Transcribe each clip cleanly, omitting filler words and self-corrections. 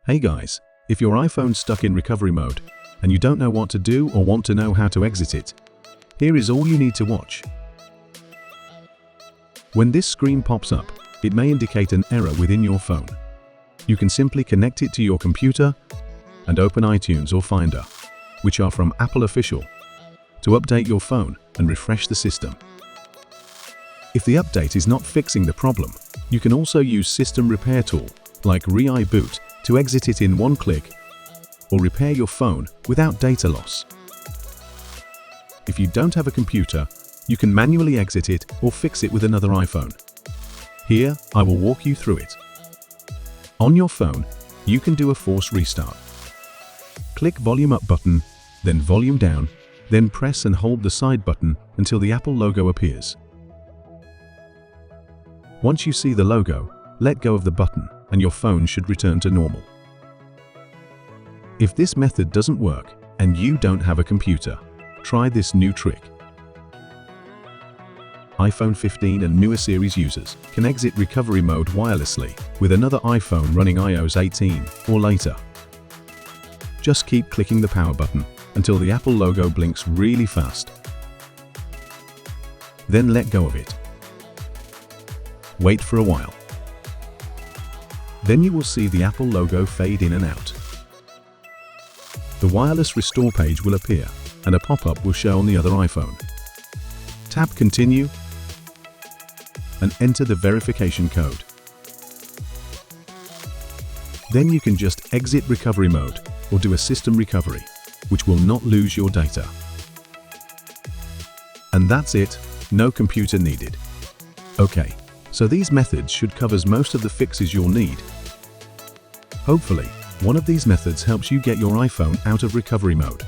Hey guys, if your iPhone's stuck in recovery mode and you don't know what to do or want to know how to exit it, here is all you need to watch. When this screen pops up, it may indicate an error within your phone. You can simply connect it to your computer and open iTunes or Finder, which are from Apple Official, to update your phone and refresh the system. If the update is not fixing the problem, you can also use system repair tool like ReiBoot to exit it in one click or repair your phone without data loss. If you don't have a computer, you can manually exit it or fix it with another iPhone. Here, I will walk you through it. On your phone, you can do a force restart. Click volume up button, then volume down, then press and hold the side button until the Apple logo appears. Once you see the logo, let go of the button and your phone should return to normal. If this method doesn't work and you don't have a computer, try this new trick. iPhone 15 and newer series users can exit recovery mode wirelessly with another iPhone running iOS 18 or later. Just keep clicking the power button until the Apple logo blinks really fast. Then let go of it. Wait for a while. Then you will see the Apple logo fade in and out. The wireless restore page will appear and a pop-up will show on the other iPhone. Tap Continue and enter the verification code. Then you can just exit recovery mode or do a system recovery, which will not lose your data. And that's it, no computer needed. Okay, so these methods should cover most of the fixes you'll need. Hopefully, one of these methods helps you get your iPhone out of recovery mode.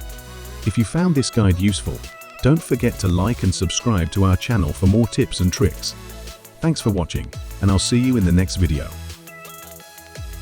If you found this guide useful, don't forget to like and subscribe to our channel for more tips and tricks. Thanks for watching, and I'll see you in the next video.